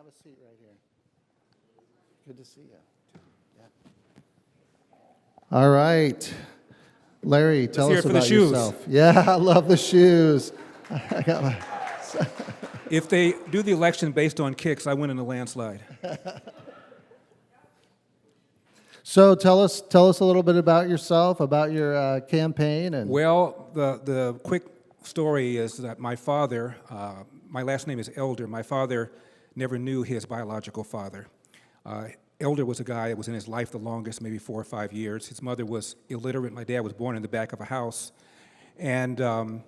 have a seat right here. Good to see you. Yeah. All right. Larry, tell us about yourself. Yeah, I love the shoes. I got my... If they do the election based on kicks, I win in a landslide. So tell us a little bit about yourself, about your campaign, and Well, the quick story is that my father, my last name is Elder. My father never knew his biological father. Elder was a guy that was in his life the longest, maybe 4 or 5 years. His mother was illiterate. My dad was born in the back of a house. And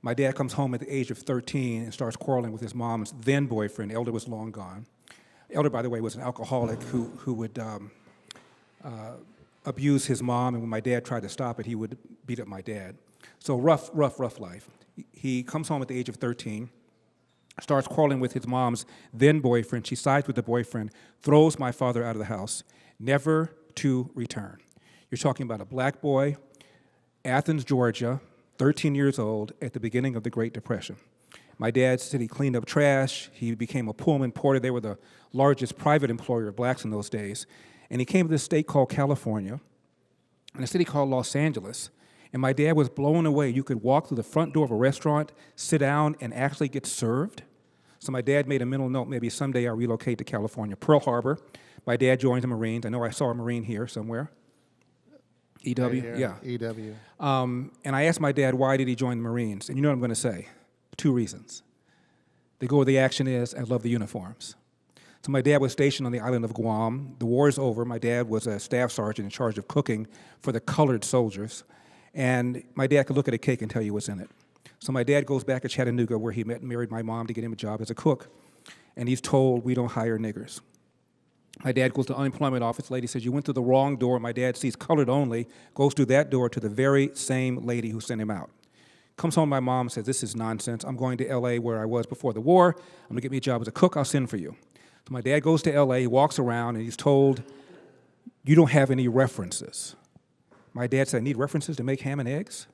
my dad comes home at the age of 13 and starts quarreling with his mom's then boyfriend. Elder was long gone. Elder, by the way, was an alcoholic who would abuse his mom, and when my dad tried to stop it, he would beat up my dad. So rough life. He comes home at the age of 13, starts quarreling with his mom's then boyfriend. She sides with the boyfriend, throws my father out of the house, never to return. You're talking about a black boy, Athens, Georgia, 13 years old, at the beginning of the Great Depression. My dad said he cleaned up trash. He became a Pullman porter. They were the largest private employer of blacks in those days. And he came to this state called California and a city called Los Angeles. And my dad was blown away. You could walk through the front door of a restaurant, sit down, and actually get served. So my dad made a mental note, maybe someday I'll relocate to California. Pearl Harbor. My dad joined the Marines. I know I saw a Marine here somewhere. EW? right here, Yeah. EW. And I asked my dad, why did he join the Marines? And you know what I'm going to say? 2 reasons. The go where the action is, I love the uniforms. So my dad was stationed on the island of Guam. The war is over. My dad was a staff sergeant in charge of cooking for the colored soldiers. And my dad could look at a cake and tell you what's in it. So my dad goes back to Chattanooga, where he met and married my mom, to get him a job as a cook. And he's told, we don't hire niggers. My dad goes to the unemployment office. The lady says, you went through the wrong door. My dad sees colored only, goes through that door to the very same lady who sent him out. Comes home to my mom and says, this is nonsense. I'm going to L.A. where I was before the war. I'm going to get me a job as a cook. I'll send for you. So my dad goes to L.A., he walks around, and he's told, you don't have any references. My dad said, I need references to make ham and eggs?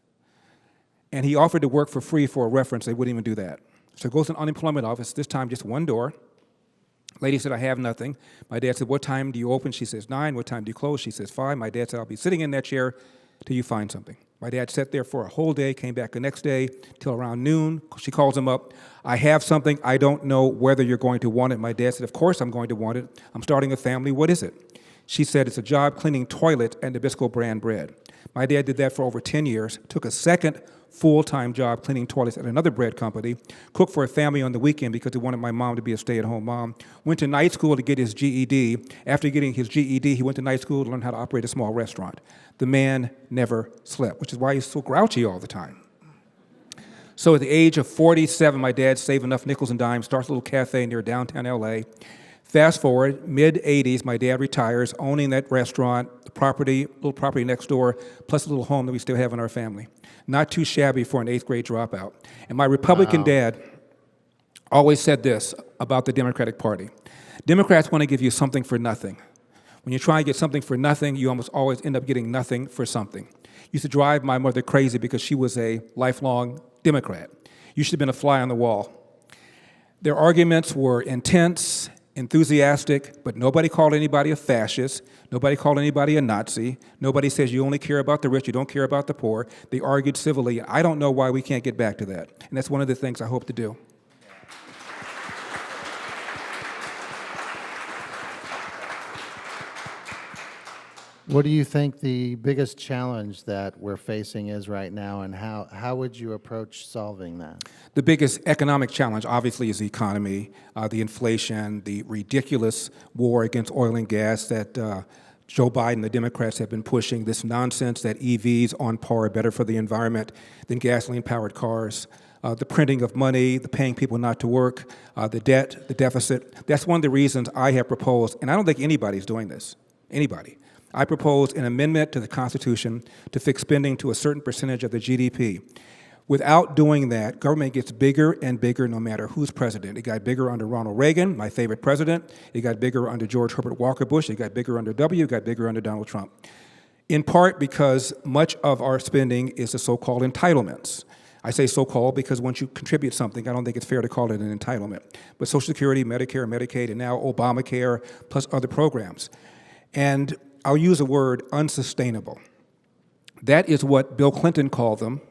And he offered to work for free for a reference. They wouldn't even do that. So he goes to an unemployment office, this time just one door. Lady said, I have nothing. My dad said, what time do you open? She says, 9. What time do you close? She says, 5. My dad said, I'll be sitting in that chair till you find something. My dad sat there for a whole day, came back the next day till around noon. She calls him up. I have something. I don't know whether you're going to want it. My dad said, of course I'm going to want it. I'm starting a family. What is it? She said, it's a job cleaning toilets and Nabisco brand bread. My dad did that for over 10 years, took a second full-time job cleaning toilets at another bread company, cooked for a family on the weekend because he wanted my mom to be a stay-at-home mom, went to night school to get his GED. After getting his GED, he went to night school to learn how to operate a small restaurant. The man never slept, which is why he's so grouchy all the time. So at the age of 47, my dad saved enough nickels and dimes, starts a little cafe near downtown LA. Fast forward, mid-'80s, my dad retires, owning that restaurant, the property, little property next door, plus a little home that we still have in our family. Not too shabby for an 8th grade dropout. And my Republican dad always said this about the Democratic Party. Democrats want to give you something for nothing. When you try and get something for nothing, you almost always end up getting nothing for something. Used to drive my mother crazy because she was a lifelong Democrat. You should have been a fly on the wall. Their arguments were intense, enthusiastic, but nobody called anybody a fascist. Nobody called anybody a Nazi. Nobody says you only care about the rich, you don't care about the poor. They argued civilly. I don't know why we can't get back to that. And that's one of the things I hope to do. What do you think the biggest challenge that we're facing is right now, and how would you approach solving that? The biggest economic challenge, obviously, is the economy, the inflation, the ridiculous war against oil and gas that Joe Biden, the Democrats, have been pushing, this nonsense that EVs on par are better for the environment than gasoline-powered cars, the printing of money, the paying people not to work, the debt, the deficit. That's one of the reasons I have proposed, and I don't think anybody's doing this, anybody. I propose an amendment to the Constitution to fix spending to a certain percentage of the GDP. Without doing that, government gets bigger and bigger no matter who's president. It got bigger under Ronald Reagan, my favorite president. It got bigger under George Herbert Walker Bush. It got bigger under W. It got bigger under Donald Trump. In part because much of our spending is the so-called entitlements. I say so-called because once you contribute something, I don't think it's fair to call it an entitlement. But Social Security, Medicare, Medicaid, and now Obamacare, plus other programs. And I'll use the word unsustainable. That is what Bill Clinton called them.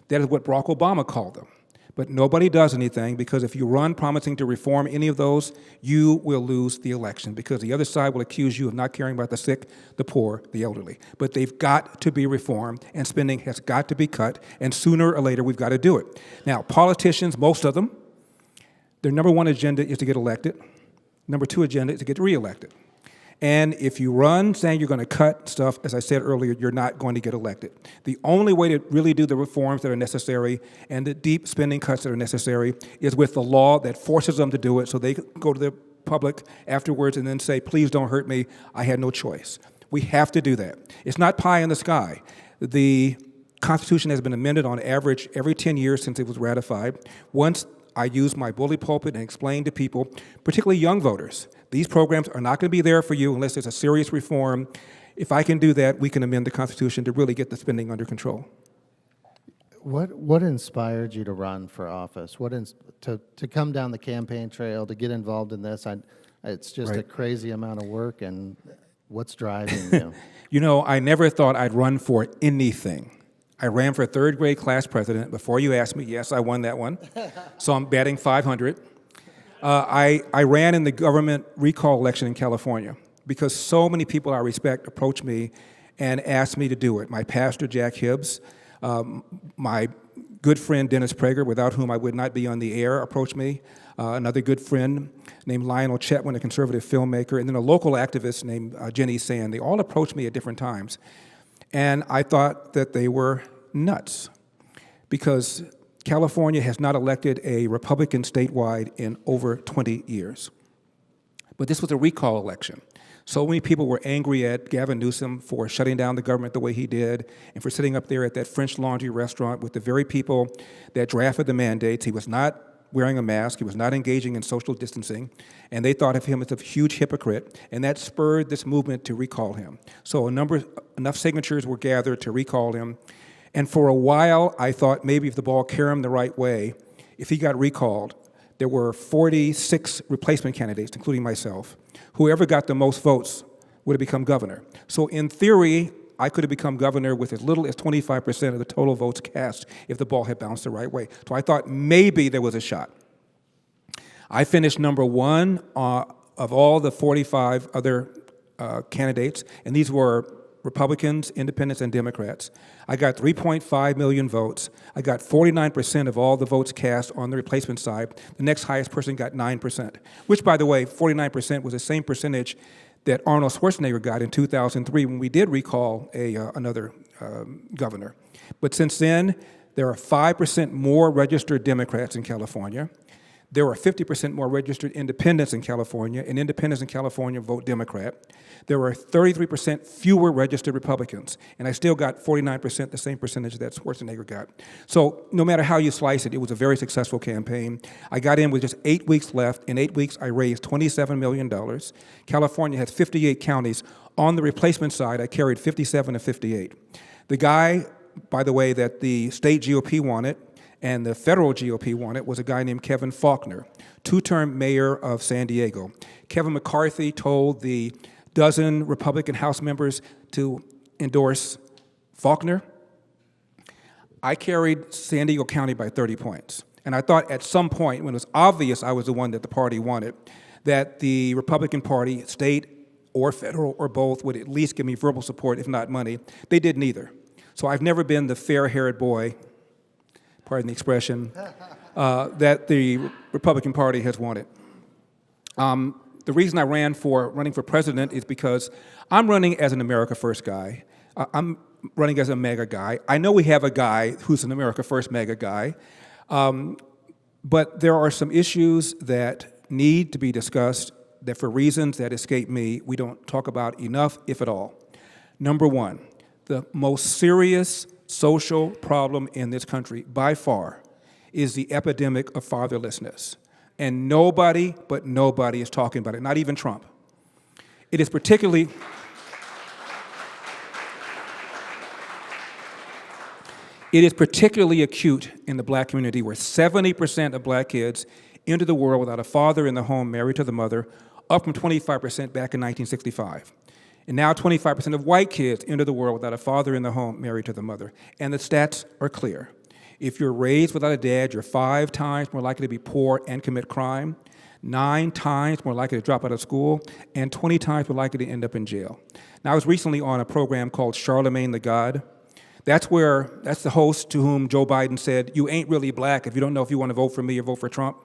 That is what Barack Obama called them. But nobody does anything because if you run promising to reform any of those, you will lose the election because the other side will accuse you of not caring about the sick, the poor, the elderly. But they've got to be reformed, and spending has got to be cut, and sooner or later we've got to do it. Now, politicians, most of them, their number one agenda is to get elected. Number two agenda is to get reelected. And if you run saying you're going to cut stuff, as I said earlier, you're not going to get elected. The only way to really do the reforms that are necessary and the deep spending cuts that are necessary is with the law that forces them to do it so they go to the public afterwards and then say, please don't hurt me, I had no choice. We have to do that. It's not pie in the sky. The Constitution has been amended on average every 10 years since it was ratified. Once I use my bully pulpit and explain to people, particularly young voters, these programs are not going to be there for you unless there's a serious reform. If I can do that, we can amend the Constitution to really get the spending under control. What inspired you to run for office? To come down the campaign trail, to get involved in this? It's just a crazy amount of work, and what's driving you? You know, I never thought I'd run for anything. I ran for third grade class president. Before you asked me, yes, I won that one. So I'm batting 500. I ran in the government recall election in California because so many people I respect approached me and asked me to do it. My pastor, Jack Hibbs, my good friend, Dennis Prager, without whom I would not be on the air, approached me. Another good friend named Lionel Chetwynd, a conservative filmmaker, and then a local activist named Jenny Sand. They all approached me at different times. And I thought that they were nuts because California has not elected a Republican statewide in over 20 years. But this was a recall election. So many people were angry at Gavin Newsom for shutting down the government the way he did and for sitting up there at that French Laundry restaurant with the very people that drafted the mandates. He was not wearing a mask. He was not engaging in social distancing. And they thought of him as a huge hypocrite. And that spurred this movement to recall him. So enough signatures were gathered to recall him. And for a while, I thought maybe if the ball carried him the right way, if he got recalled, there were 46 replacement candidates, including myself. Whoever got the most votes would have become governor. So in theory, I could have become governor with as little as 25% of the total votes cast if the ball had bounced the right way. So I thought maybe there was a shot. I finished number one of all the 45 other candidates, and these were Republicans, Independents, and Democrats. I got 3.5 million votes. I got 49% of all the votes cast on the replacement side. The next highest person got 9%, which, by the way, 49% was the same percentage that Arnold Schwarzenegger got in 2003 when we did recall another governor. But since then, there are 5% more registered Democrats in California. There are 50% more registered independents in California, and independents in California vote Democrat. There are 33% fewer registered Republicans, and I still got 49%, the same percentage that Schwarzenegger got. So no matter how you slice it, it was a very successful campaign. I got in with just 8 weeks left. In 8 weeks, I raised $27 million. California has 58 counties. On the replacement side, I carried 57 of 58. The guy, by the way, that the state GOP wanted and the federal GOP wanted was a guy named Kevin Faulconer, two-term mayor of San Diego. Kevin McCarthy told the dozen Republican House members to endorse Faulconer. I carried San Diego County by 30 points. And I thought at some point, when it was obvious I was the one that the party wanted, that the Republican Party, state or federal or both, would at least give me verbal support, if not money. They did neither. So I've never been the fair-haired boy, pardon the expression, that the Republican Party has wanted. The reason I running for president is because I'm running as an America First guy. I'm running as a MAGA guy. I know we have a guy who's an America First MAGA guy, but there are some issues that need to be discussed that for reasons that escape me, we don't talk about enough, if at all. Number one, the most serious social problem in this country, by far, is the epidemic of fatherlessness. And nobody is talking about it, not even Trump. It is It is particularly acute in the black community, where 70% of black kids enter the world without a father in the home married to the mother, up from 25% back in 1965. And now 25% of white kids enter the world without a father in the home married to the mother. And the stats are clear. If you're raised without a dad, you're 5 times more likely to be poor and commit crime, 9 times more likely to drop out of school, and 20 times more likely to end up in jail. Now, I was recently on a program called Charlemagne the God. That's the host to whom Joe Biden said, "You ain't really black if you don't know if you want to vote for me or vote for Trump."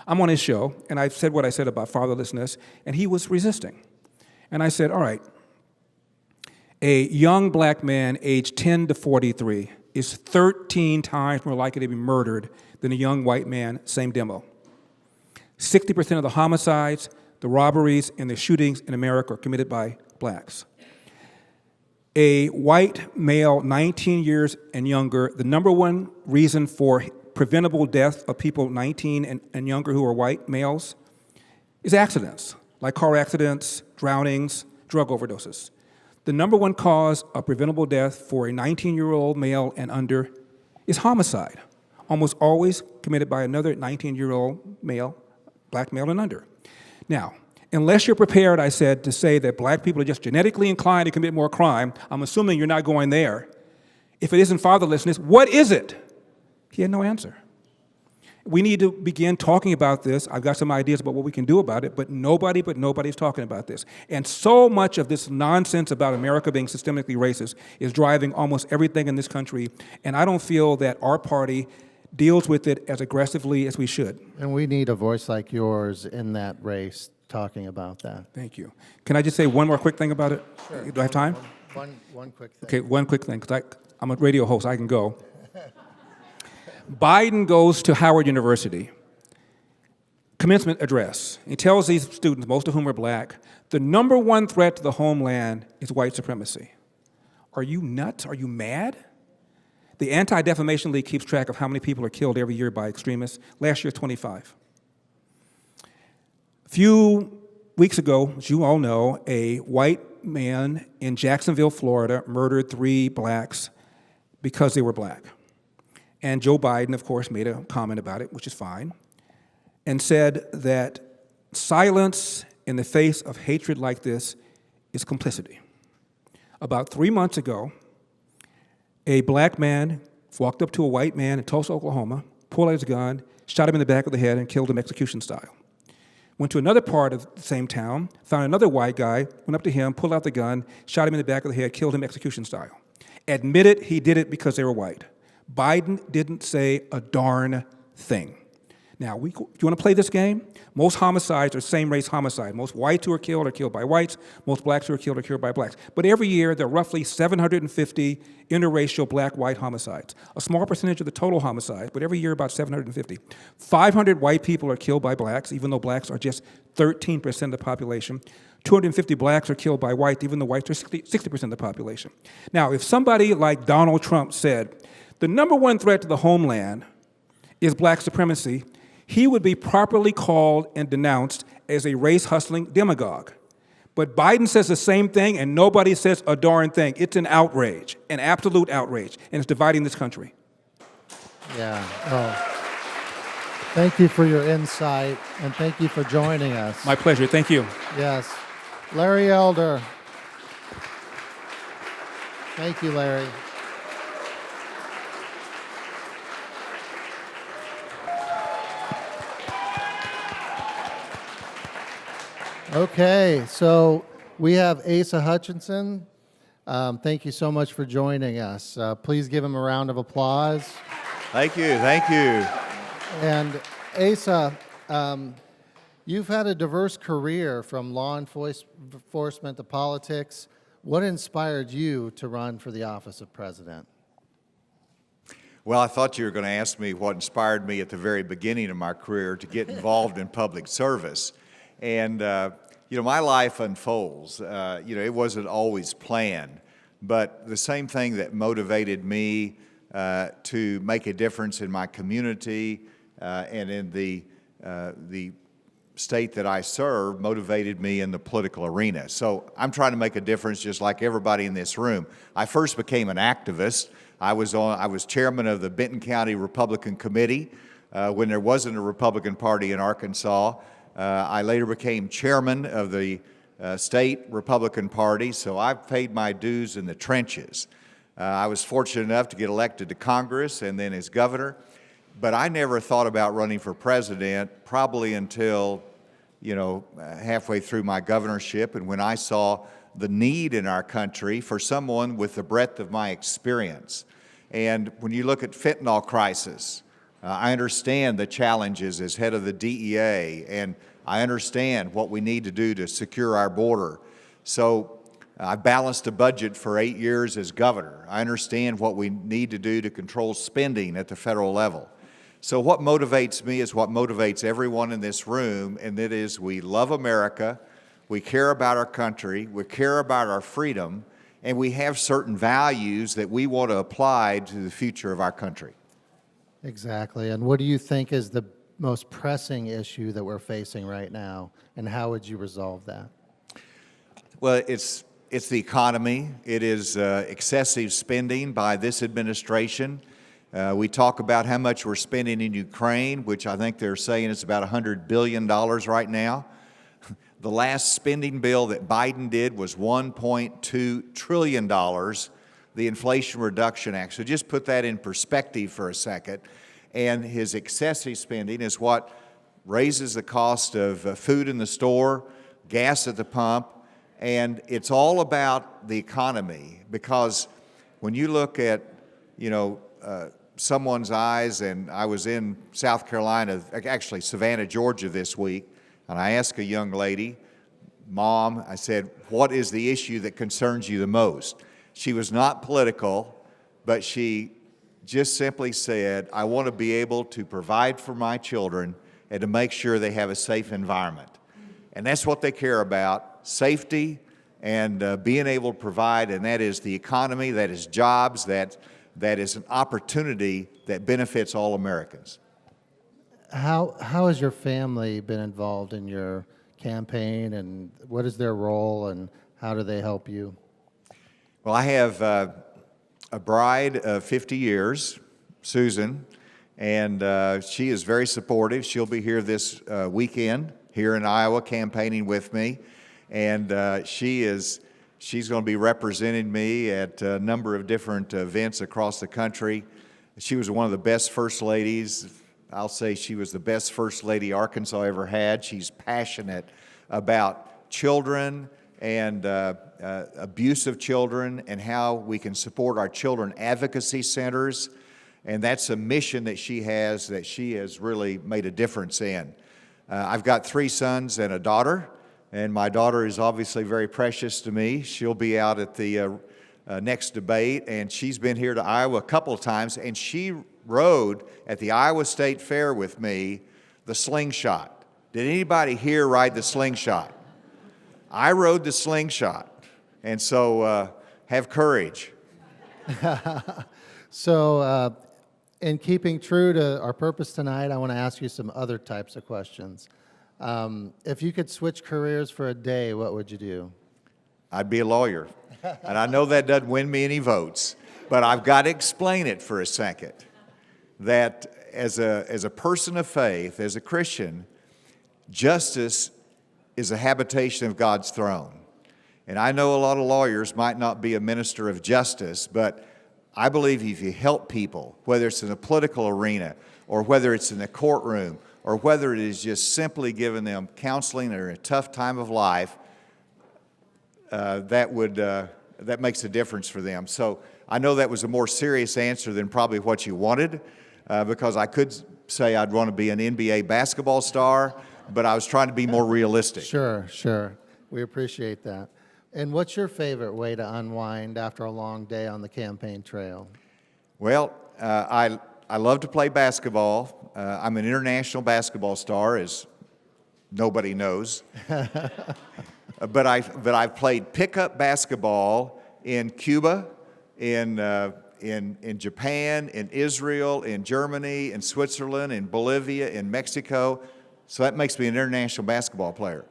I'm on his show, and I said what I said about fatherlessness, and he was resisting. And I said, all right, a young black man aged 10 to 43 is 13 times more likely to be murdered than a young white man, same demo. 60% of the homicides, the robberies, and the shootings in America are committed by blacks. A white male, 19 years and younger, the number one reason for preventable death of people 19 and younger who are white males is accidents, like car accidents, drownings, drug overdoses. The number one cause of preventable death for a 19-year-old male and under is homicide, almost always committed by another 19-year-old male, black male and under. Now, unless you're prepared, I said, to say that black people are just genetically inclined to commit more crime, I'm assuming you're not going there. If it isn't fatherlessness, what is it? He had no answer. We need to begin talking about this. I've got some ideas about what we can do about it, but nobody's talking about this. And so much of this nonsense about America being systemically racist is driving almost everything in this country, and I don't feel that our party deals with it as aggressively as we should. And we need a voice like yours in that race talking about that. Thank you. Can I just say one more quick thing about it? Sure. Do I have time? One quick thing. Okay, one quick thing, because I'm a radio host, I can go. Biden goes to Howard University, commencement address. He tells these students, most of whom are black, the number one threat to the homeland is white supremacy. Are you nuts? Are you mad? The Anti-Defamation League keeps track of how many people are killed every year by extremists. Last year, 25. A few weeks ago, as you all know, a white man in Jacksonville, Florida, murdered 3 blacks because they were black. And Joe Biden, of course, made a comment about it, which is fine, and said that silence in the face of hatred like this is complicity. About 3 months ago, a black man walked up to a white man in Tulsa, Oklahoma, pulled out his gun, shot him in the back of the head, and killed him execution style. Went to another part of the same town, found another white guy, went up to him, pulled out the gun, shot him in the back of the head, killed him execution style. Admitted he did it because they were white. Biden didn't say a darn thing. Now, do you want to play this game? Most homicides are same-race homicide. Most whites who are killed by whites. Most blacks who are killed by blacks. But every year, there are roughly 750 interracial black-white homicides. A small percentage of the total homicides, but every year about 750. 500 white people are killed by blacks, even though blacks are just 13% of the population. 250 blacks are killed by whites, even though whites are 60% of the population. Now, if somebody like Donald Trump said, the number one threat to the homeland is black supremacy, he would be properly called and denounced as a race-hustling demagogue. But Biden says the same thing, and nobody says a darn thing. It's an outrage, an absolute outrage, and it's dividing this country. Yeah. Oh. Thank you for your insight, and thank you for joining us. My pleasure. Thank you. Yes. Larry Elder. Thank you, Larry. Okay, so we have Asa Hutchinson. Thank you so much for joining us. Please give him a round of applause. Thank you, thank you. And Asa, you've had a diverse career from law enforcement to politics. What inspired you to run for the office of president? Well, I thought you were going to ask me what inspired me at the very beginning of my career to get involved in public service. And, my life unfolds. It wasn't always planned. But the same thing that motivated me to make a difference in my community and in the state that I serve motivated me in the political arena. So I'm trying to make a difference just like everybody in this room. I first became an activist. I was chairman of the Benton County Republican Committee when there wasn't a Republican Party in Arkansas. I later became chairman of the state Republican Party, so I've paid my dues in the trenches. I was fortunate enough to get elected to Congress and then as governor, but I never thought about running for president probably until, halfway through my governorship, and when I saw the need in our country for someone with the breadth of my experience. And when you look at fentanyl crisis, I understand the challenges as head of the DEA, and I understand what we need to do to secure our border. So I balanced a budget for 8 years as governor. I understand what we need to do to control spending at the federal level. So what motivates me is what motivates everyone in this room, and that is we love America, we care about our country, we care about our freedom, and we have certain values that we want to apply to the future of our country. Exactly. And what do you think is the most pressing issue that we're facing right now, and how would you resolve that? Well, it's the economy. It is excessive spending by this administration. We talk about how much we're spending in Ukraine, which I think they're saying is about $100 billion right now. The last spending bill that Biden did was $1.2 trillion, the Inflation Reduction Act. So just put that in perspective for a second. And his excessive spending is what raises the cost of food in the store, gas at the pump, and it's all about the economy, because when you look at, someone's eyes, and I was in South Carolina, actually Savannah, Georgia this week, and I asked a young lady, Mom, I said, what is the issue that concerns you the most? She was not political, but she just simply said, I want to be able to provide for my children and to make sure they have a safe environment. And that's what they care about, safety and being able to provide, and that is the economy, that is jobs, that is an opportunity that benefits all Americans. How has your family been involved in your campaign, and what is their role, and how do they help you? Well, I have a bride of 50 years, Susan, and she is very supportive. She'll be here this weekend here in Iowa campaigning with me, and she's going to be representing me at a number of different events across the country. She was one of the best first ladies. I'll say she was the best first lady Arkansas ever had. She's passionate about children and abuse of children and how we can support our children advocacy centers. And that's a mission that she has really made a difference in. I've got 3 sons and a daughter, and my daughter is obviously very precious to me. She'll be out at the next debate, and she's been here to Iowa a couple of times, and she rode at the Iowa State Fair with me the slingshot. Did anybody here ride the slingshot? I rode the slingshot, and so have courage. So in keeping true to our purpose tonight, I want to ask you some other types of questions. If you could switch careers for a day, what would you do? I'd be a lawyer. And I know that doesn't win me any votes, but I've got to explain it for a second. That as a person of faith, as a Christian, justice is a habitation of God's throne. And I know a lot of lawyers might not be a minister of justice, but I believe if you help people, whether it's in the political arena or whether it's in the courtroom or whether it is just simply giving them counseling or a tough time of life, that makes a difference for them. So I know that was a more serious answer than probably what you wanted, because I could say I'd want to be an NBA basketball star, but I was trying to be more realistic. Sure. We appreciate that. And what's your favorite way to unwind after a long day on the campaign trail? Well, I love to play basketball. I'm an international basketball star, as nobody knows. But I've played pickup basketball in Cuba, in Japan, in Israel, in Germany, in Switzerland, in Bolivia, in Mexico. So that makes me an international basketball player.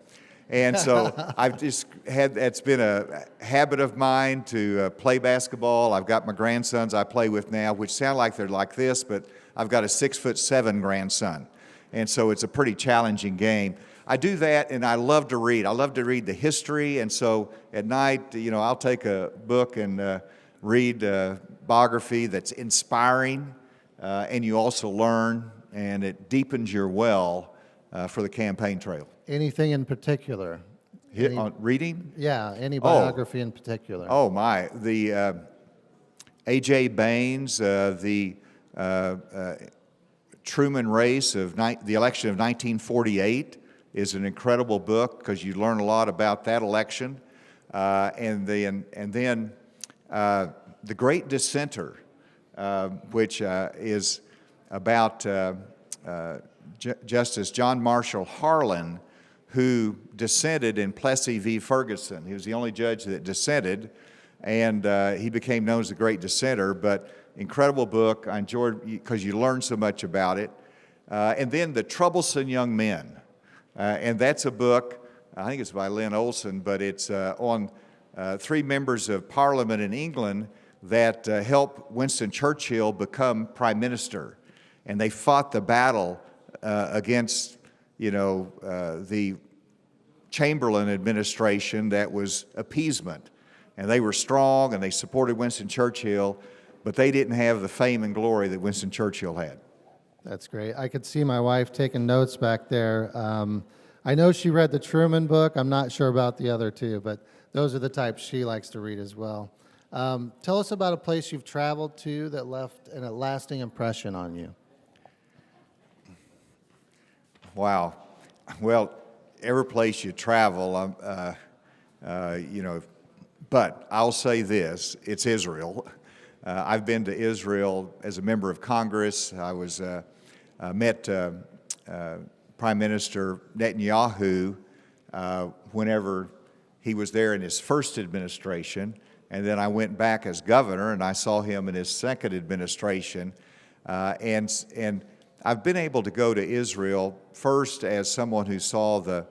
And so I've just had, it's been a habit of mine to play basketball. I've got my grandsons I play with now, which sound like they're like this, but I've got a 6'7" grandson. And so it's a pretty challenging game. I do that, and I love to read. I love to read the history, and so at night, I'll take a book and read biography that's inspiring, and you also learn, and it deepens your well for the campaign trail. Anything in particular? Reading? Yeah, any biography in particular? Oh, my. The A.J. Baines, the Truman race of the election of 1948 is an incredible book because you learn a lot about that election. And then The Great Dissenter, which is about Justice John Marshall Harlan, who dissented in Plessy v. Ferguson. He was the only judge that dissented, and he became known as the Great Dissenter. But incredible book. I enjoyed because you learn so much about it. And then The Troublesome Young Men. And that's a book, I think it's by Lynn Olson, but it's on three members of Parliament in England that helped Winston Churchill become Prime Minister. And they fought the battle against, the Chamberlain administration that was appeasement. And they were strong and they supported Winston Churchill, but they didn't have the fame and glory that Winston Churchill had. That's great. I could see my wife taking notes back there. I know she read the Truman book. I'm not sure about the other two, but those are the types she likes to read as well. Tell us about a place you've traveled to that left a lasting impression on you. Wow. Well, every place you travel, but I'll say this, it's Israel. I've been to Israel as a member of Congress. I was met Prime Minister Netanyahu whenever he was there in his first administration, and then I went back as governor and I saw him in his second administration. And I've been able to go to Israel first as someone who saw the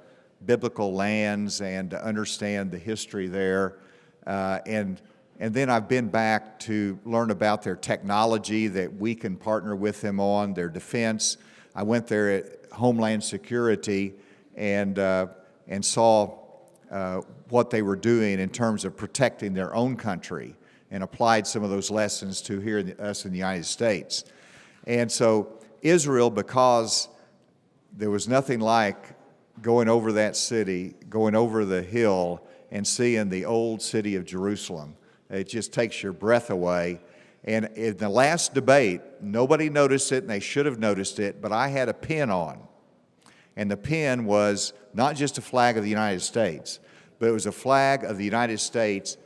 biblical lands and to understand the history there, and then I've been back to learn about their technology that we can partner with them on, their defense. I went there at Homeland Security and saw what they were doing in terms of protecting their own country and applied some of those lessons to us in the United States. And so Israel, because there was nothing like going over that city, going over the hill and seeing the old city of Jerusalem. It just takes your breath away. And in the last debate, nobody noticed it, and they should have noticed it, but I had a pin on. And the pin was not just a flag of the United States, but it was a flag of the United States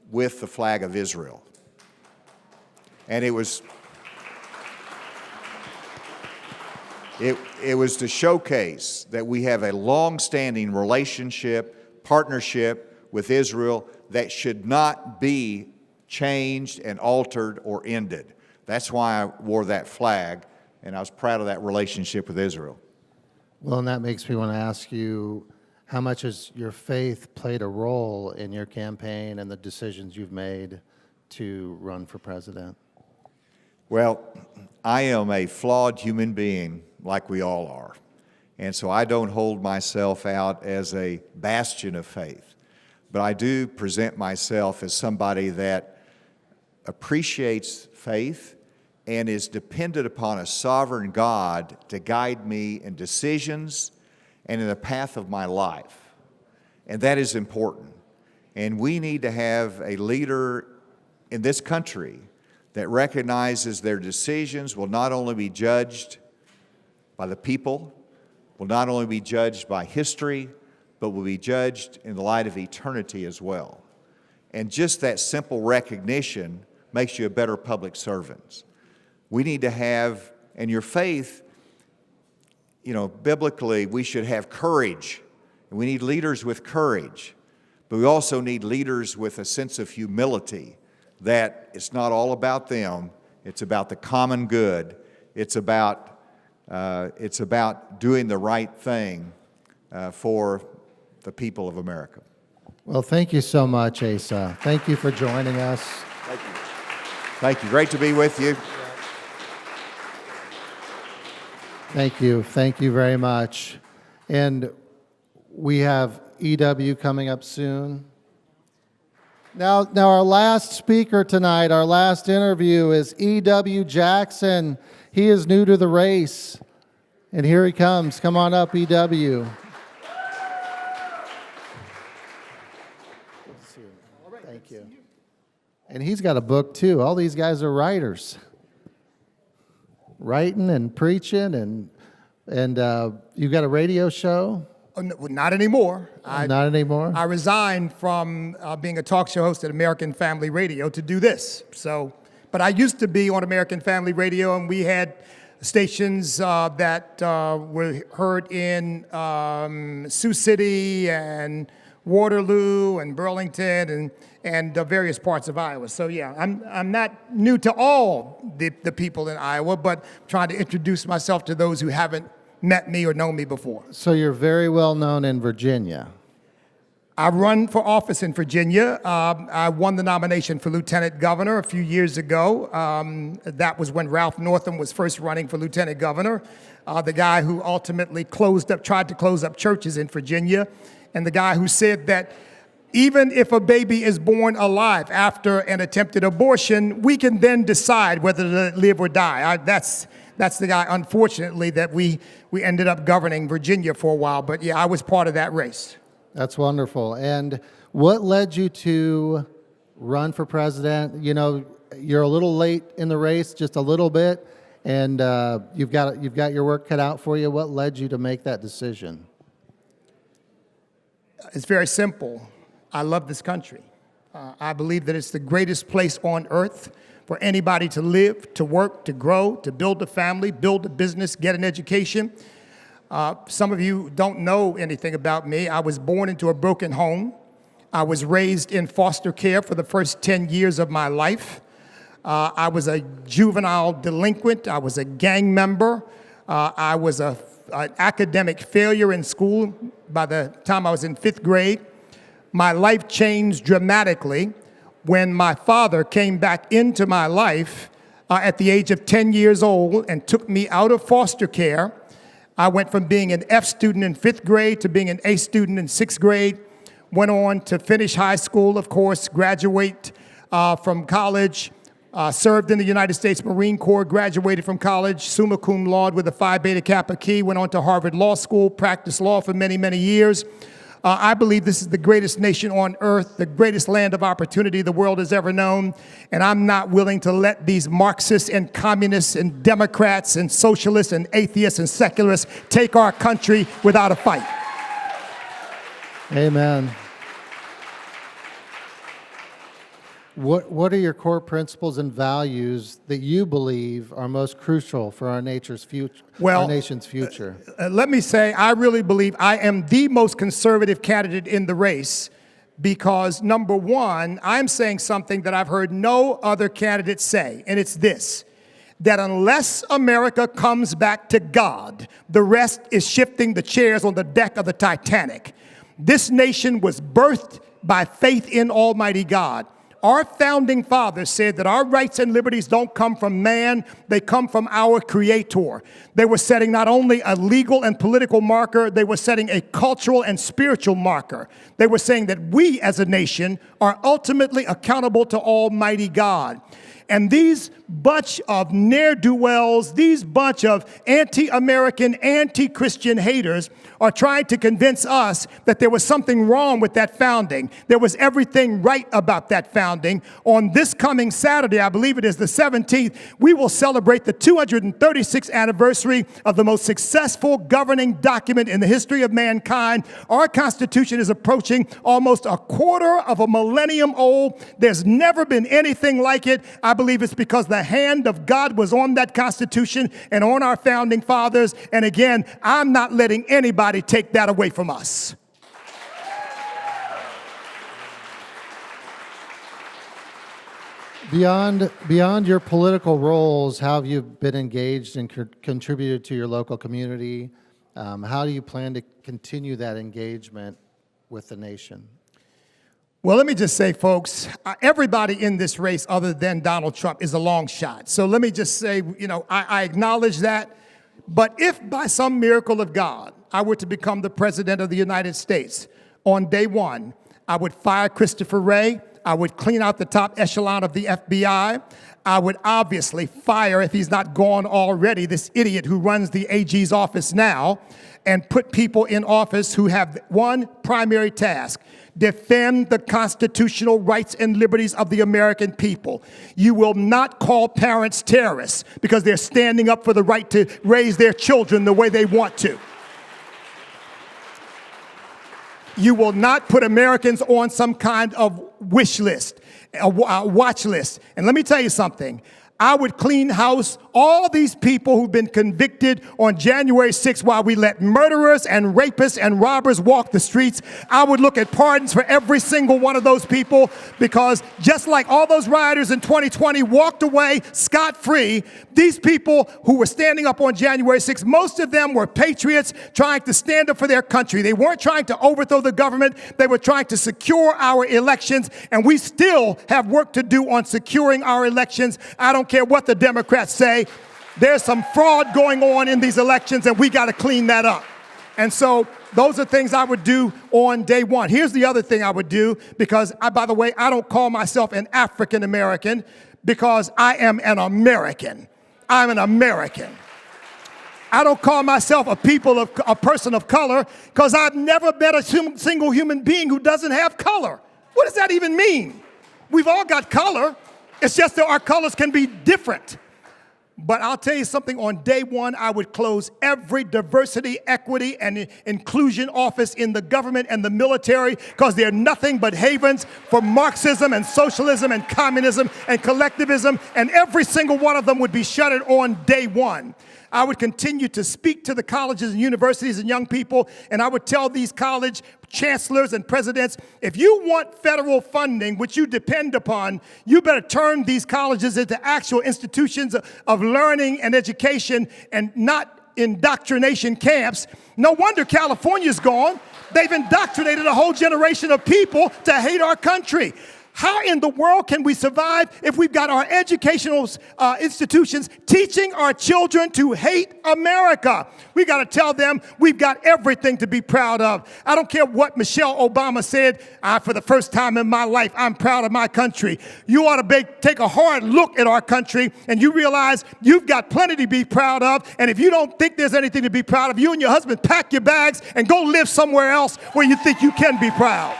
with the flag of Israel. And it was to showcase that we have a long-standing relationship, partnership with Israel that should not be changed and altered or ended. That's why I wore that flag, and I was proud of that relationship with Israel. Well, and that makes me want to ask you, how much has your faith played a role in your campaign and the decisions you've made to run for president? Well, I am a flawed human being, like we all are. And so I don't hold myself out as a bastion of faith. But I do present myself as somebody that appreciates faith and is dependent upon a sovereign God to guide me in decisions and in the path of my life. And that is important. And we need to have a leader in this country that recognizes their decisions will not only be judged by the people, will not only be judged by history, but will be judged in the light of eternity as well. And just that simple recognition makes you a better public servant. We need to have, and your faith, biblically, we should have courage. And we need leaders with courage. But we also need leaders with a sense of humility, that it's not all about them, it's about the common good. It's about doing the right thing for the people of America. Well, thank you so much, Asa. Thank you for joining us. Thank you. Thank you. Great to be with you. Thank you. Thank you very much. And we have EW coming up soon. Now our last speaker tonight, our last interview is E.W. Jackson. He is new to the race. And here he comes. Come on up, E.W. Thank you. And he's got a book too. All these guys are writers. Writing and preaching, and you've got a radio show? Oh, no, not anymore. Not anymore? I resigned from being a talk show host at American Family Radio to do this. But I used to be on American Family Radio, and we had stations that were heard in Sioux City and Waterloo and Burlington and various parts of Iowa. So yeah, I'm not new to all the people in Iowa, but trying to introduce myself to those who haven't met me or known me before. So you're very well known in Virginia. I run for office in Virginia. I won the nomination for lieutenant governor a few years ago. That was when Ralph Northam was first running for lieutenant governor, the guy who ultimately tried to close up churches in Virginia, and the guy who said that even if a baby is born alive after an attempted abortion, we can then decide whether to live or die. That's the guy, unfortunately, that we ended up governing Virginia for a while. But yeah, I was part of that race. That's wonderful. And what led you to run for president? You know, you're a little late in the race, just a little bit, and you've got your work cut out for you. What led you to make that decision? It's very simple. I love this country. I believe that it's the greatest place on earth for anybody to live, to work, to grow, to build a family, build a business, get an education. Some of you don't know anything about me. I was born into a broken home. I was raised in foster care for the first 10 years of my life. I was a juvenile delinquent. I was a gang member. I was an academic failure in school by the time I was in 5th grade. My life changed dramatically when my father came back into my life at the age of 10 years old and took me out of foster care. I went from being an F student in 5th grade to being an A student in 6th grade, went on to finish high school, of course, graduate from college, served in the United States Marine Corps, graduated from college, summa cum laude with a Phi Beta Kappa Chi, went on to Harvard Law School, practiced law for many, many years. I believe this is the greatest nation on earth, the greatest land of opportunity the world has ever known, and I'm not willing to let these Marxists and communists and Democrats and socialists and atheists and secularists take our country without a fight. Amen. What are your core principles and values that you believe are most crucial for our nation's future? Let me say, I really believe I am the most conservative candidate in the race because, number one, I'm saying something that I've heard no other candidate say, and it's this, that unless America comes back to God, the rest is shifting the chairs on the deck of the Titanic. This nation was birthed by faith in Almighty God. Our founding fathers said that our rights and liberties don't come from man, they come from our Creator. They were setting not only a legal and political marker, they were setting a cultural and spiritual marker. They were saying that we as a nation are ultimately accountable to Almighty God. And these bunch of ne'er-do-wells, these bunch of anti-American, anti-Christian haters are trying to convince us that there was something wrong with that founding. There was everything right about that founding. On this coming Saturday, I believe it is the 17th, we will celebrate the 236th anniversary of the most successful governing document in the history of mankind. Our Constitution is approaching almost a quarter of a millennium old. There's never been anything like it. I believe it's because the hand of God was on that Constitution and on our founding fathers. And again, I'm not letting anybody take that away from us. Beyond your political roles, how have you been engaged and contributed to your local community? How do you plan to continue that engagement with the nation? Well, let me just say, folks, everybody in this race other than Donald Trump is a long shot. So let me just say, I acknowledge that. But if by some miracle of God I were to become the president of the United States, on day one, I would fire Christopher Wray. I would clean out the top echelon of the FBI. I would obviously fire, if he's not gone already, this idiot who runs the AG's office now, and put people in office who have one primary task: defend the constitutional rights and liberties of the American people. You will not call parents terrorists because they're standing up for the right to raise their children the way they want to. You will not put Americans on some kind of wish list, a watch list. And let me tell you something. I would clean house all these people who've been convicted on January 6th while we let murderers and rapists and robbers walk the streets. I would look at pardons for every single one of those people, because just like all those rioters in 2020 walked away scot-free, these people who were standing up on January 6th, most of them were patriots trying to stand up for their country. They weren't trying to overthrow the government. They were trying to secure our elections, and we still have work to do on securing our elections. I don't care what the Democrats say. There's some fraud going on in these elections, and we got to clean that up. And so those are things I would do on day one. Here's the other thing I would do, because, by the way, I don't call myself an African American, because I am an American. I'm an American. I don't call myself a person of color, because I've never met a single human being who doesn't have color. What does that even mean? We've all got color. It's just that our colors can be different. But I'll tell you something, on day one, I would close every diversity, equity, and inclusion office in the government and the military, because they're nothing but havens for Marxism and socialism and communism and collectivism, and every single one of them would be shuttered on day one. I would continue to speak to the colleges and universities and young people, and I would tell these college chancellors and presidents, if you want federal funding, which you depend upon, you better turn these colleges into actual institutions of learning and education, and not indoctrination camps. No wonder California's gone. They've indoctrinated a whole generation of people to hate our country. How in the world can we survive if we've got our educational institutions teaching our children to hate America? We got to tell them we've got everything to be proud of. I don't care what Michelle Obama said. For the first time in my life, I'm proud of my country. You ought to take a hard look at our country, and you realize you've got plenty to be proud of. And if you don't think there's anything to be proud of, you and your husband pack your bags and go live somewhere else where you think you can be proud.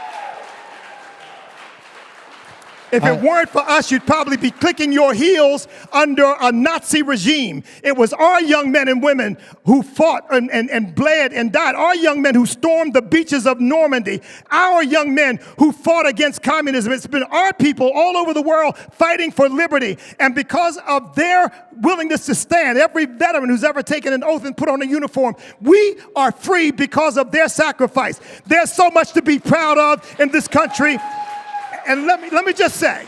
If it weren't for us, you'd probably be clicking your heels under a Nazi regime. It was our young men and women who fought and bled and died. Our young men who stormed the beaches of Normandy. Our young men who fought against communism. It's been our people all over the world fighting for liberty. And because of their willingness to stand, every veteran who's ever taken an oath and put on a uniform, we are free because of their sacrifice. There's so much to be proud of in this country. And let me just say,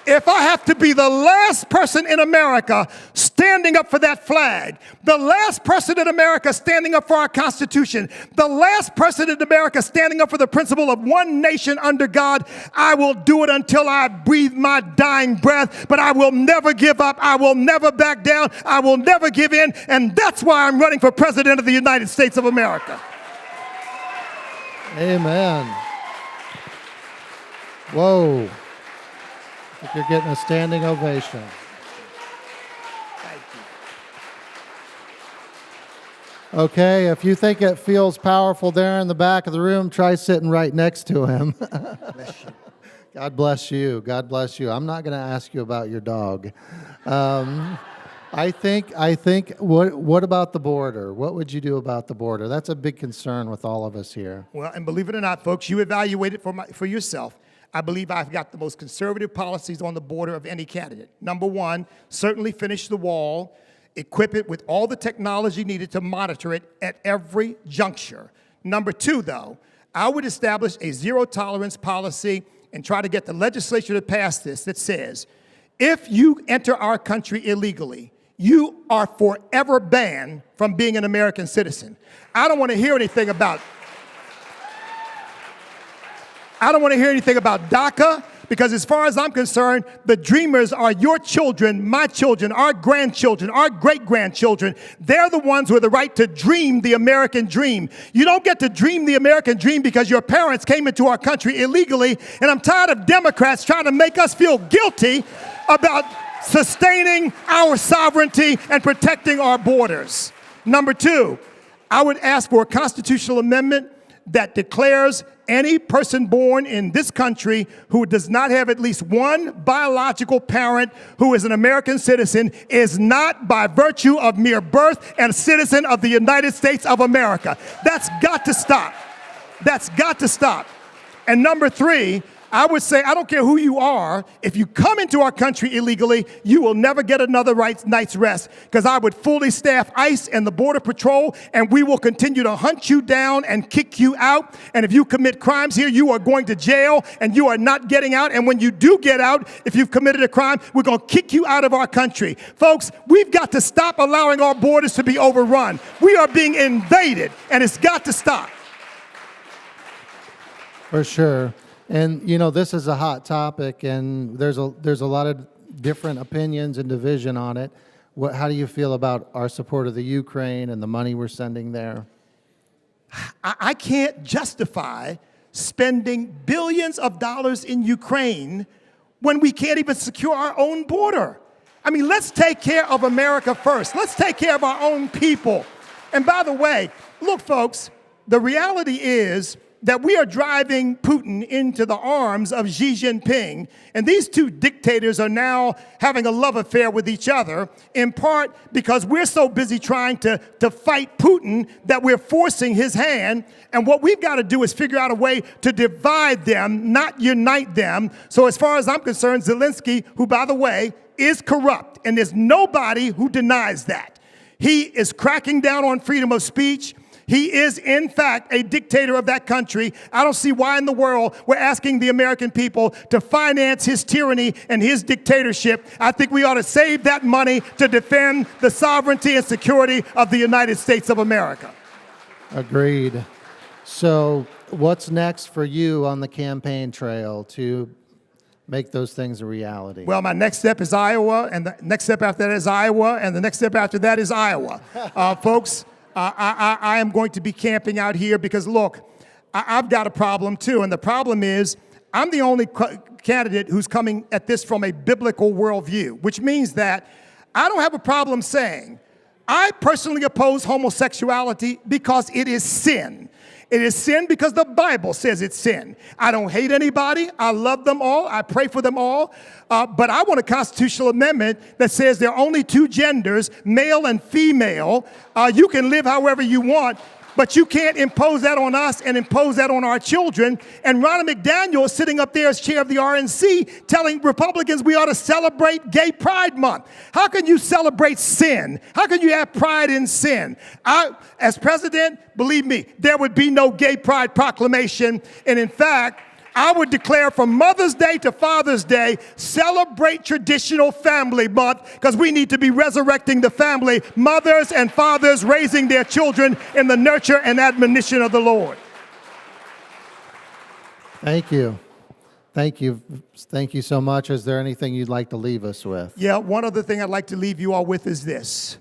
if I have to be the last person in America standing up for that flag, the last person in America standing up for our Constitution, the last person in America standing up for the principle of one nation under God, I will do it until I breathe my dying breath. But I will never give up. I will never back down. I will never give in. And that's why I'm running for President of the United States of America. Amen. Whoa. I think you're getting a standing ovation. Thank you. Okay, if you think it feels powerful there in the back of the room, try sitting right next to him. God bless you. God bless you. I'm not going to ask you about your dog. I think. What about the border? What would you do about the border? That's a big concern with all of us here. Well, and believe it or not, folks, you evaluate it for yourself. I believe I've got the most conservative policies on the border of any candidate. Number one, certainly finish the wall, equip it with all the technology needed to monitor it at every juncture. Number two, though, I would establish a zero-tolerance policy and try to get the legislature to pass this that says, if you enter our country illegally, you are forever banned from being an American citizen. I don't want to hear anything about I don't want to hear anything about DACA, because as far as I'm concerned, the dreamers are your children, my children, our grandchildren, our great-grandchildren. They're the ones with the right to dream the American dream. You don't get to dream the American dream because your parents came into our country illegally, and I'm tired of Democrats trying to make us feel guilty about sustaining our sovereignty and protecting our borders. Number two, I would ask for a constitutional amendment that declares any person born in this country who does not have at least one biological parent who is an American citizen is not, by virtue of mere birth, a citizen of the United States of America. That's got to stop. That's got to stop. And number three, I would say, I don't care who you are, if you come into our country illegally, you will never get another night's rest, because I would fully staff ICE and the Border Patrol, and we will continue to hunt you down and kick you out. And if you commit crimes here, you are going to jail, and you are not getting out. And when you do get out, if you've committed a crime, we're going to kick you out of our country. Folks, we've got to stop allowing our borders to be overrun. We are being invaded, and it's got to stop. For sure. And, you know, this is a hot topic, and there's a lot of different opinions and division on it. How do you feel about our support of the Ukraine and the money we're sending there? I can't justify spending billions of dollars in Ukraine when we can't even secure our own border. I mean, let's take care of America first. Let's take care of our own people. And by the way, look, folks, the reality is that we are driving Putin into the arms of Xi Jinping. And these two dictators are now having a love affair with each other, in part because we're so busy trying to fight Putin that we're forcing his hand. And what we've got to do is figure out a way to divide them, not unite them. So as far as I'm concerned, Zelensky, who, by the way, is corrupt, and there's nobody who denies that. He is cracking down on freedom of speech. He is, in fact, a dictator of that country. I don't see why in the world we're asking the American people to finance his tyranny and his dictatorship. I think we ought to save that money to defend the sovereignty and security of the United States of America. Agreed. So what's next for you on the campaign trail to make those things a reality? Well, my next step is Iowa, and the next step after that is Iowa, and the next step after that is Iowa. Folks, I am going to be camping out here because, look, I've got a problem too. And the problem is I'm the only candidate who's coming at this from a biblical worldview, which means that I don't have a problem saying I personally oppose homosexuality because it is sin. It is sin because the Bible says it's sin. I don't hate anybody. I love them all. I pray for them all. But I want a constitutional amendment that says there are only two genders, male and female. You can live however you want, but you can't impose that on us and impose that on our children. And Ronna McDaniel is sitting up there as chair of the RNC telling Republicans we ought to celebrate Gay Pride Month. How can you celebrate sin? How can you have pride in sin? As president, believe me, there would be no Gay Pride proclamation. And in fact, I would declare from Mother's Day to Father's Day, celebrate traditional family month, because we need to be resurrecting the family, mothers and fathers raising their children in the nurture and admonition of the Lord. Thank you. Thank you. Thank you so much. Is there anything you'd like to leave us with? Yeah, one other thing I'd like to leave you all with is this.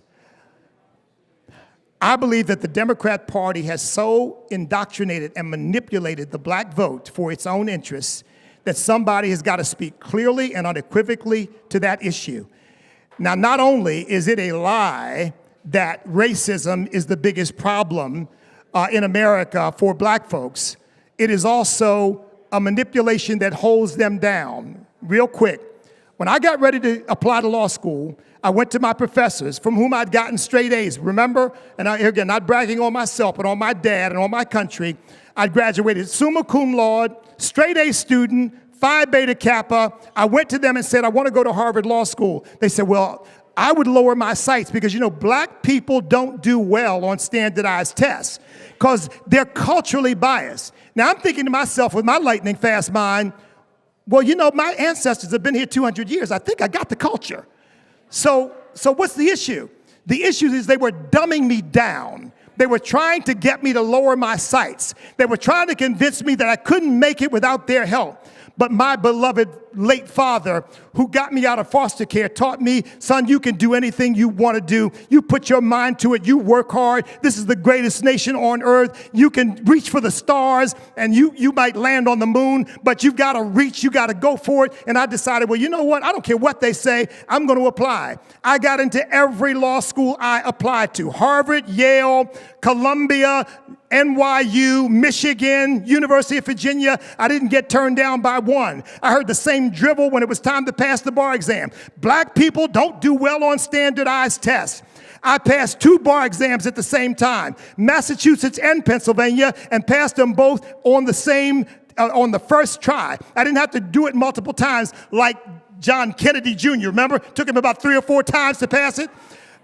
I believe that the Democrat Party has so indoctrinated and manipulated the black vote for its own interests that somebody has got to speak clearly and unequivocally to that issue. Now, not only is it a lie that racism is the biggest problem in America for black folks, it is also a manipulation that holds them down. Real quick, when I got ready to apply to law school, I went to my professors from whom I'd gotten straight A's. Remember? And again, not bragging on myself, but on my dad and on my country. I graduated summa cum laude, straight A student, Phi Beta Kappa. I went to them and said, I want to go to Harvard Law School. They said, well, I would lower my sights because, you know, black people don't do well on standardized tests because they're culturally biased. Now, I'm thinking to myself with my lightning fast mind, well, you know, my ancestors have been here 200 years. I think I got the culture. So what's the issue? The issue is they were dumbing me down. They were trying to get me to lower my sights. They were trying to convince me that I couldn't make it without their help. But my beloved late father, who got me out of foster care, taught me, son, you can do anything you want to do. You put your mind to it. You work hard. This is the greatest nation on earth. You can reach for the stars, and you might land on the moon, but you've got to reach. You got to go for it. And I decided, well, you know what? I don't care what they say. I'm going to apply. I got into every law school I applied to: Harvard, Yale, Columbia, NYU, Michigan, University of Virginia. I didn't get turned down by one. I heard the same drivel when it was time to pass the bar exam. Black people don't do well on standardized tests. I passed 2 bar exams at the same time, Massachusetts and Pennsylvania, and passed them both on the first try. I didn't have to do it multiple times like John Kennedy Jr., remember? Took him about 3 or 4 times to pass it.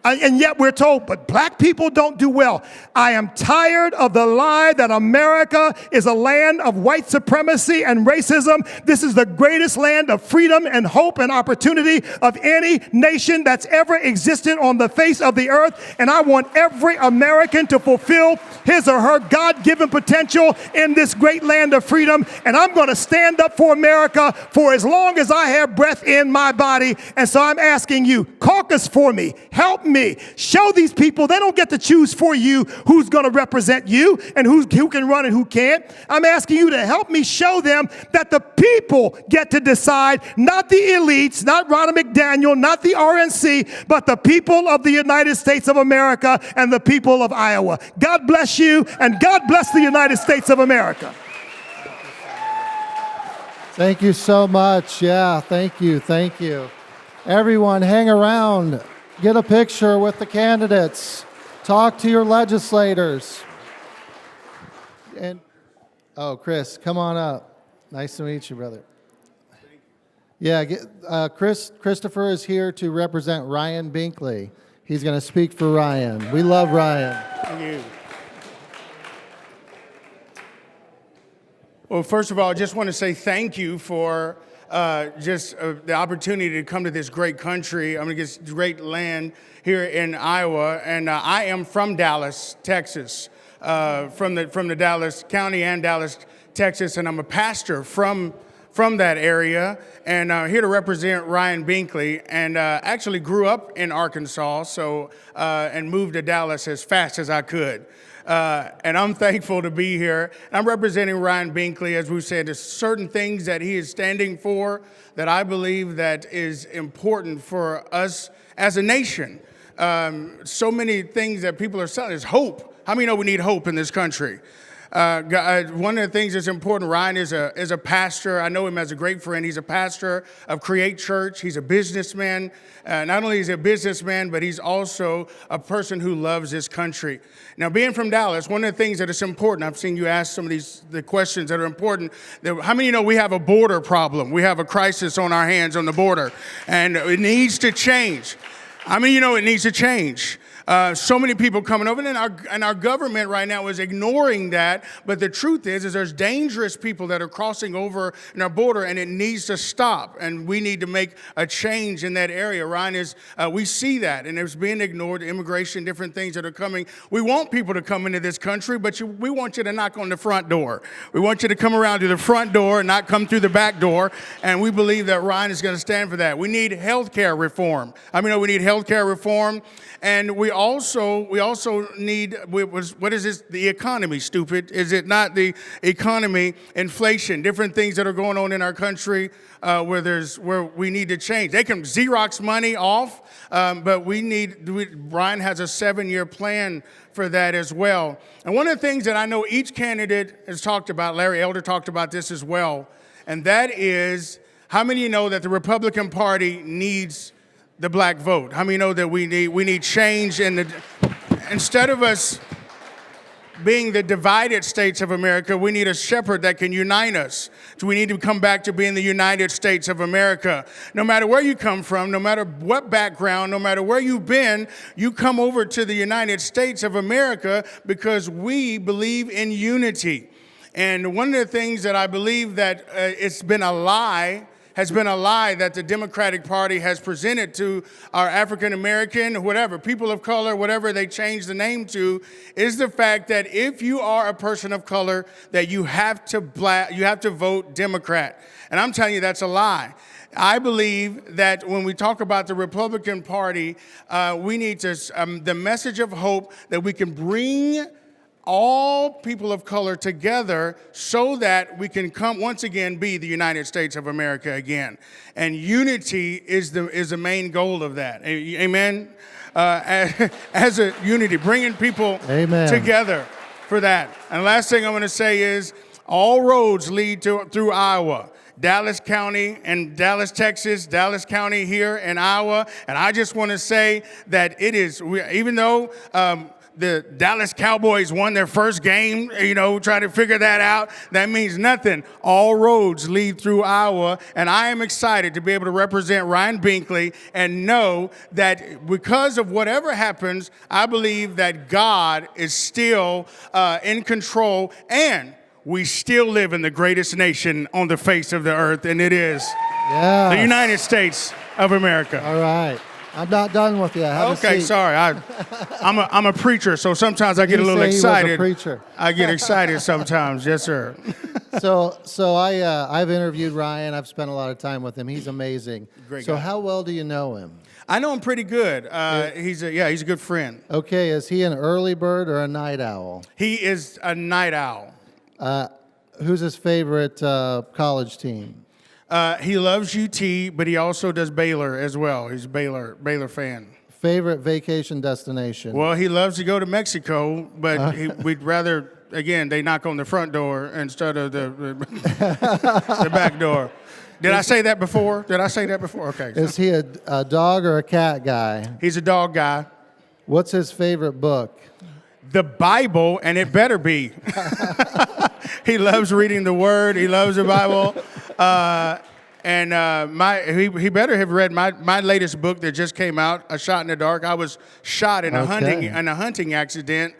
And yet we're told, but black people don't do well. I am tired of the lie that America is a land of white supremacy and racism. This is the greatest land of freedom and hope and opportunity of any nation that's ever existed on the face of the earth. And I want every American to fulfill his or her God-given potential in this great land of freedom. And I'm going to stand up for America for as long as I have breath in my body. And so I'm asking you, caucus for me, help me. Show these people they don't get to choose for you who's going to represent you and who can run and who can't. I'm asking you to help me show them that the people get to decide, not the elites, not Ronna McDaniel, not the RNC, but the people of the United States of America and the people of Iowa. God bless you, and God bless the United States of America. Thank you so much. Yeah, thank you. Thank you. Everyone, hang around. Get a picture with the candidates. Talk to your legislators. And Chris, come on up. Nice to meet you, brother. Yeah, Christopher is here to represent Ryan Binkley. He's going to speak for Ryan. We love Ryan. Thank you. Well, first of all, I just want to say thank you for the opportunity to come to this great country. I'm going to get great land here in Iowa, and I am from Dallas, Texas, from the Dallas County and Dallas, Texas, and I'm a pastor from that area, and here to represent Ryan Binkley, and actually grew up in Arkansas, and moved to Dallas as fast as I could. And I'm thankful to be here. I'm representing Ryan Binkley. As we said, there's certain things that he is standing for that I believe that is important for us as a nation. So many things that people are saying is hope. How many know we need hope in this country? One of the things that's important, Ryan is a pastor. I know him as a great friend. He's a pastor of Create Church. He's a businessman. Not only is he a businessman, but he's also a person who loves this country. Now, being from Dallas, one of the things that is important, I've seen you ask some of the questions that are important. How many know we have a border problem? We have a crisis on our hands on the border, and it needs to change. How many it needs to change? So many people coming over, and our government right now is ignoring that. But the truth is there's dangerous people that are crossing over in our border, and it needs to stop. And we need to make a change in that area. Ryan, we see that, and it's being ignored. Immigration, different things that are coming. We want people to come into this country, but we want you to knock on the front door. We want you to come around to the front door and not come through the back door. And we believe that Ryan is going to stand for that. We need health care reform. We need health care reform. And we also need, what is this? The economy, stupid. Is it not the economy? Inflation, different things that are going on in our country where we need to change. They can Xerox money off, but Brian has a 7-year plan for that as well. And one of the things that I know each candidate has talked about, Larry Elder talked about this as well, and that is, how many know that the Republican Party needs the black vote? How many know that we need change instead of us being the divided states of America, we need a shepherd that can unite us. So we need to come back to being the United States of America. No matter where you come from, no matter what background, no matter where you've been, you come over to the United States of America because we believe in unity. And one of the things that I believe that it's been a lie has been a lie that the Democratic Party has presented to our African American, whatever, people of color, whatever they change the name to, is the fact that if you are a person of color, that you have to vote Democrat. And I'm telling you, that's a lie. I believe that when we talk about the Republican Party, we need to, the message of hope that we can bring all people of color together so that we can come once again be the United States of America again. And unity is the main goal of that. Amen? As a unity, bringing people together for that. And the last thing I'm going to say is all roads lead through Iowa. Dallas County and Dallas, Texas, Dallas County here in Iowa. And I just want to say that it is, even though the Dallas Cowboys won their first game, trying to figure that out, that means nothing. All roads lead through Iowa, and I am excited to be able to represent Ryan Binkley and know that because of whatever happens, I believe that God is still in control, and we still live in the greatest nation on the face of the earth, and it is the United States of America. All right. I'm not done with you. Have a seat. Sorry. I'm a preacher, so sometimes I get a little excited. He was a preacher. I get excited sometimes. Yes, sir. So I've interviewed Ryan. I've spent a lot of time with him. He's amazing. Great so guy. how well do you know him? I know him pretty good. He's a good friend. Okay, is he an early bird or a night owl? He is a night owl. Who's his favorite college team? He loves UT, but he also does Baylor as well. He's a Baylor fan. Favorite vacation destination? Well, he loves to go to Mexico, but we'd rather, again, they knock on the front door instead of the back door. Did I say that before? Okay. Is he a dog or a cat guy? He's a dog guy. What's his favorite book? The Bible, and it better be. He loves reading the Word. He loves the Bible. He better have read my latest book that just came out, A Shot in the Dark. I was shot in a hunting accident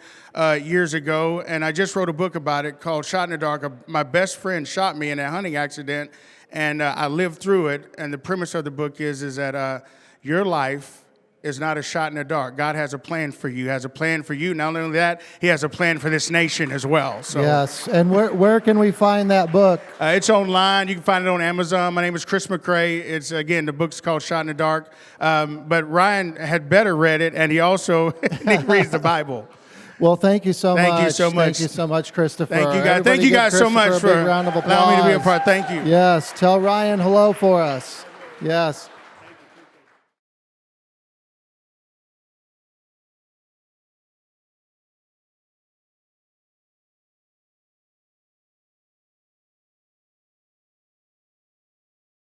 years ago, and I just wrote a book about it called Shot in the Dark. My best friend shot me in a hunting accident, and I lived through it. And the premise of the book is that your life is not a shot in the dark. God has a plan for you. He has a plan for you. Not only that, he has a plan for this nation as well. So, yes. And where can we find that book? It's online. You can find it on Amazon. My name is Chris McCrae. It's, again, the book's called Shot in the Dark. But Ryan had better read it, and he also he reads the Bible. Well, thank you so much. Thank you so much. Thank you so much, Christopher. Thank you, guys. Everybody Thank you give guys so much Christopher a big round of for allowing me to be a applause. part. Thank you. Yes. Tell Ryan hello for us. Yes.